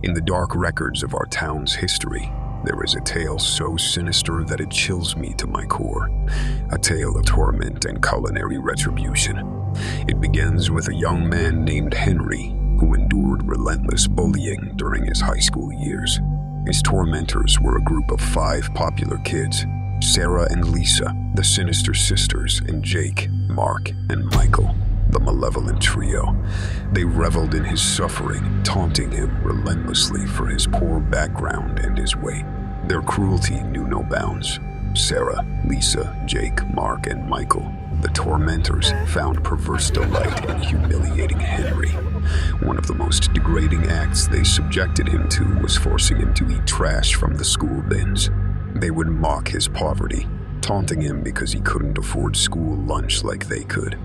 In the dark records of our town's history, there is a tale so sinister that it chills me to my core. A tale of torment and culinary retribution. It begins with a young man named Henry who endured relentless bullying during his high school years. His tormentors were a group of 5 popular kids: Sarah and Lisa, the sinister sisters, and Jake, Mark, and Michael, the malevolent trio. They reveled in his suffering, taunting him relentlessly for his poor background and his weight. Their cruelty knew no bounds. Sarah, Lisa, Jake, Mark, and Michael, the tormentors, found perverse delight in humiliating Henry. One of the most degrading acts they subjected him to was forcing him to eat trash from the school bins. They would mock his poverty, taunting him because he couldn't afford school lunch like they could.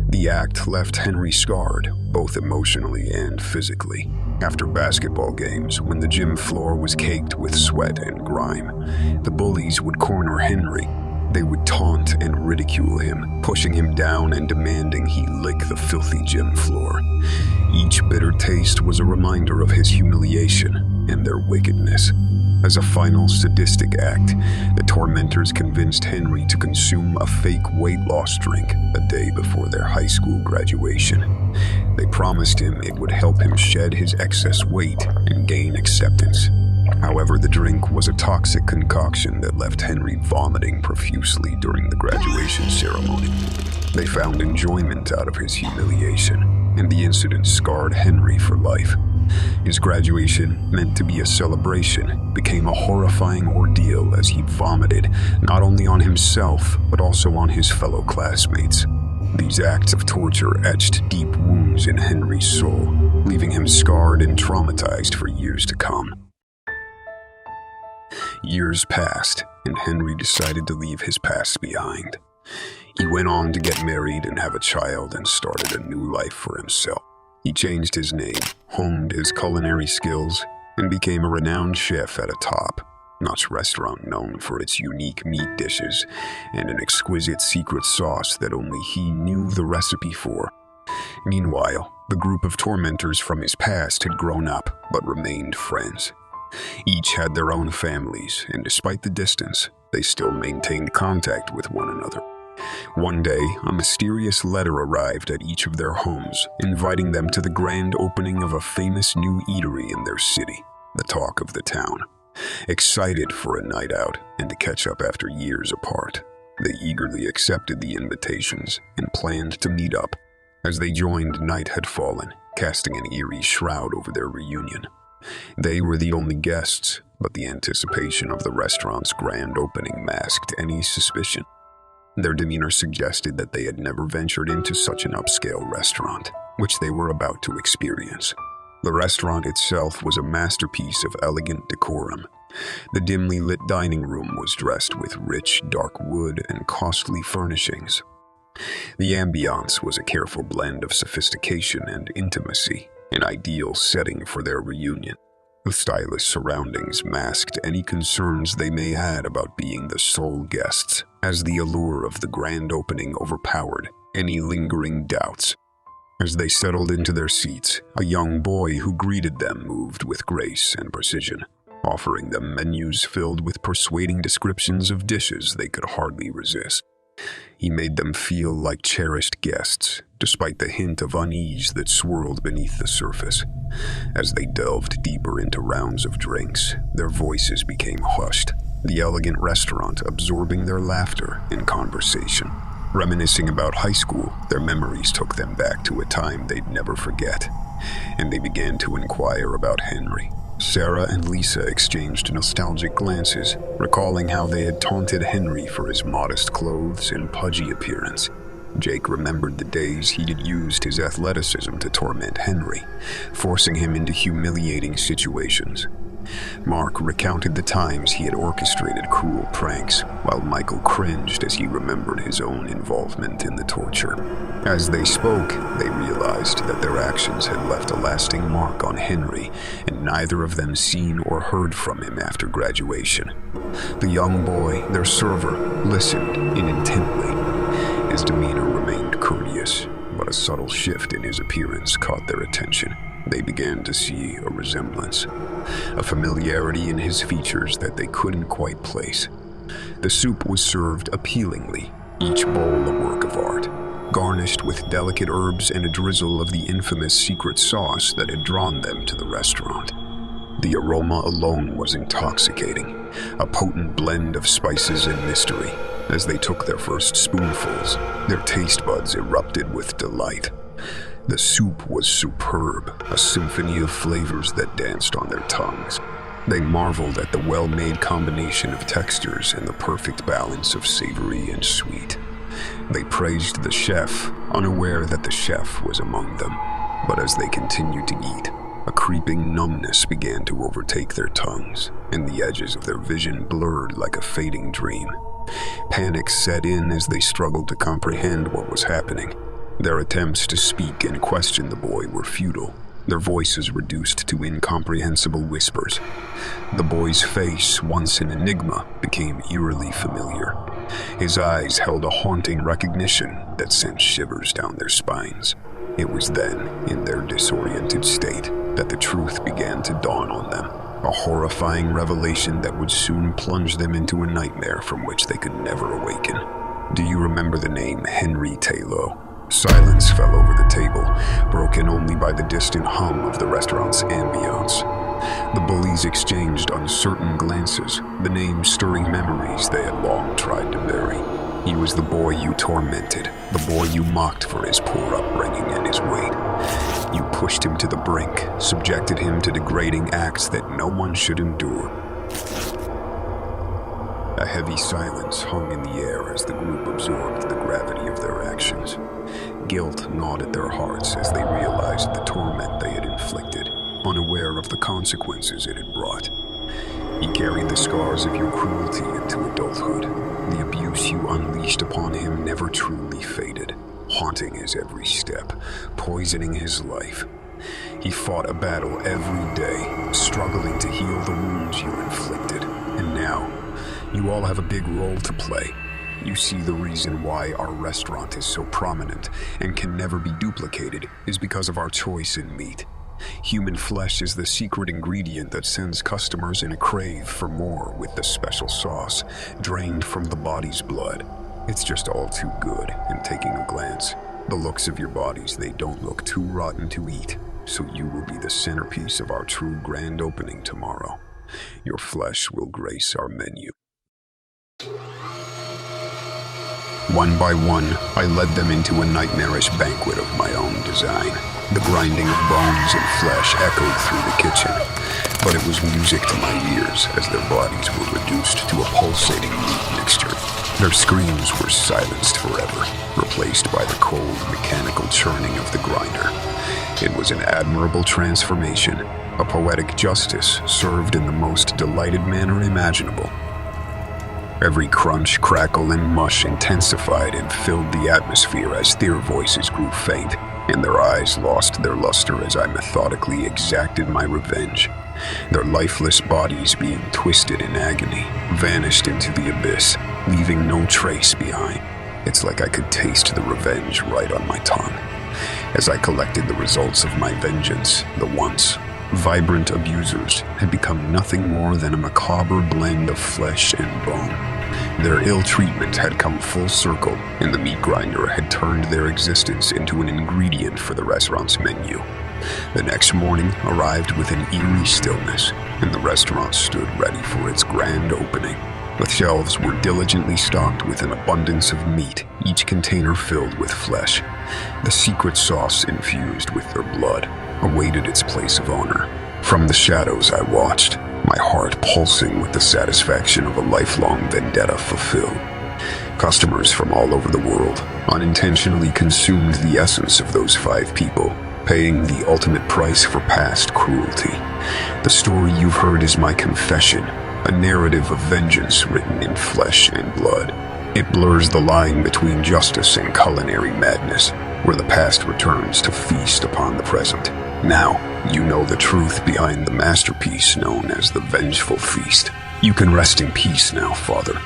The act left Henry scarred, both emotionally and physically. After basketball games, when the gym floor was caked with sweat and grime, the bullies would corner Henry. They would taunt and ridicule him, pushing him down and demanding he lick the filthy gym floor. Each bitter taste was a reminder of his humiliation and their wickedness. As a final sadistic act, the tormentors convinced Henry to consume a fake weight loss drink a day before their high school graduation. They promised him it would help him shed his excess weight and gain acceptance. However, the drink was a toxic concoction that left Henry vomiting profusely during the graduation ceremony. They found enjoyment out of his humiliation, and the incident scarred Henry for life. His graduation, meant to be a celebration, became a horrifying ordeal as he vomited not only on himself, but also on his fellow classmates. These acts of torture etched deep wounds in Henry's soul, leaving him scarred and traumatized for years to come. Years passed, and Henry decided to leave his past behind. He went on to get married and have a child and started a new life for himself. He changed his name, honed his culinary skills, and became a renowned chef at a top-notch restaurant known for its unique meat dishes and an exquisite secret sauce that only he knew the recipe for. Meanwhile, the group of tormentors from his past had grown up but remained friends. Each had their own families, and despite the distance, they still maintained contact with one another. One day, a mysterious letter arrived at each of their homes, inviting them to the grand opening of a famous new eatery in their city, the talk of the town. Excited for a night out and to catch up after years apart, they eagerly accepted the invitations and planned to meet up. As they joined, night had fallen, casting an eerie shroud over their reunion. They were the only guests, but the anticipation of the restaurant's grand opening masked any suspicion. Their demeanor suggested that they had never ventured into such an upscale restaurant, which they were about to experience. The restaurant itself was a masterpiece of elegant decorum. The dimly lit dining room was dressed with rich, dark wood and costly furnishings. The ambiance was a careful blend of sophistication and intimacy, an ideal setting for their reunion. The stylish surroundings masked any concerns they may had about being the sole guests, as the allure of the grand opening overpowered any lingering doubts. As they settled into their seats, a young boy who greeted them moved with grace and precision, offering them menus filled with persuading descriptions of dishes they could hardly resist. He made them feel like cherished guests, despite the hint of unease that swirled beneath the surface. As they delved deeper into rounds of drinks, their voices became hushed, the elegant restaurant absorbing their laughter and conversation. Reminiscing about high school, their memories took them back to a time they'd never forget, and they began to inquire about Henry. Sarah and Lisa exchanged nostalgic glances, recalling how they had taunted Henry for his modest clothes and pudgy appearance. Jake remembered the days he had used his athleticism to torment Henry, forcing him into humiliating situations. Mark recounted the times he had orchestrated cruel pranks, while Michael cringed as he remembered his own involvement in the torture. As they spoke, they realized that their actions had left a lasting mark on Henry, and neither of them seen or heard from him after graduation. The young boy, their server, listened in intently. His demeanor remained courteous, but a subtle shift in his appearance caught their attention. they began to see a resemblance, a familiarity in his features that they couldn't quite place. The soup was served appealingly, each bowl a work of art, garnished with delicate herbs and a drizzle of the infamous secret sauce that had drawn them to the restaurant. The aroma alone was intoxicating, a potent blend of spices and mystery. As they took their first spoonfuls, their taste buds erupted with delight. The soup was superb, a symphony of flavors that danced on their tongues. They marveled at the well-made combination of textures and the perfect balance of savory and sweet. They praised the chef, unaware that the chef was among them. But as they continued to eat, a creeping numbness began to overtake their tongues, and the edges of their vision blurred like a fading dream. Panic set in as they struggled to comprehend what was happening. Their attempts to speak and question the boy were futile, their voices reduced to incomprehensible whispers. The boy's face, once an enigma, became eerily familiar. His eyes held a haunting recognition that sent shivers down their spines. It was then, in their disoriented state, that the truth began to dawn on them, a horrifying revelation that would soon plunge them into a nightmare from which they could never awaken. Do you remember the name Henry Taloe? Silence fell over the table, broken only by the distant hum of the restaurant's ambience. The bullies exchanged uncertain glances, the name stirring memories they had long tried to bury. He was the boy you tormented, the boy you mocked for his poor upbringing and his weight. You pushed him to the brink, subjected him to degrading acts that no one should endure. A heavy silence hung in the air as the group absorbed the gravity of their actions. Guilt gnawed at their hearts as they realized the torment they had inflicted, unaware of the consequences it had brought. He carried the scars of your cruelty into adulthood. The abuse you unleashed upon him never truly faded, haunting his every step, poisoning his life. He fought a battle every day, struggling to heal the wounds you inflicted. And now, you all have a big role to play. You see, the reason why our restaurant is so prominent and can never be duplicated is because of our choice in meat. Human flesh is the secret ingredient that sends customers in a crave for more with the special sauce, drained from the body's blood. It's just all too good in taking a glance. The looks of your bodies, they don't look too rotten to eat, so you will be the centerpiece of our true grand opening tomorrow. Your flesh will grace our menu. One by one, I led them into a nightmarish banquet of my own design. The grinding of bones and flesh echoed through the kitchen, but it was music to my ears as their bodies were reduced to a pulsating meat mixture. Their screams were silenced forever, replaced by the cold, mechanical churning of the grinder. It was an admirable transformation, a poetic justice served in the most delighted manner imaginable. Every crunch, crackle, and mush intensified and filled the atmosphere as their voices grew faint, and their eyes lost their luster as I methodically exacted my revenge. Their lifeless bodies, being twisted in agony, vanished into the abyss, leaving no trace behind. It's like I could taste the revenge right on my tongue. As I collected the results of my vengeance, the once vibrant abusers had become nothing more than a macabre blend of flesh and bone. Their ill treatment had come full circle, and the meat grinder had turned their existence into an ingredient for the restaurant's menu. The next morning arrived with an eerie stillness, and the restaurant stood ready for its grand opening. The shelves were diligently stocked with an abundance of meat, each container filled with flesh. The secret sauce infused with their blood awaited its place of honor. From the shadows I watched, my heart pulsing with the satisfaction of a lifelong vendetta fulfilled. Customers from all over the world unintentionally consumed the essence of those 5 people, paying the ultimate price for past cruelty. The story you've heard is my confession, a narrative of vengeance written in flesh and blood. It blurs the line between justice and culinary madness, where the past returns to feast upon the present. Now, you know the truth behind the masterpiece known as the Vengeful Feast. You can rest in peace now, Father.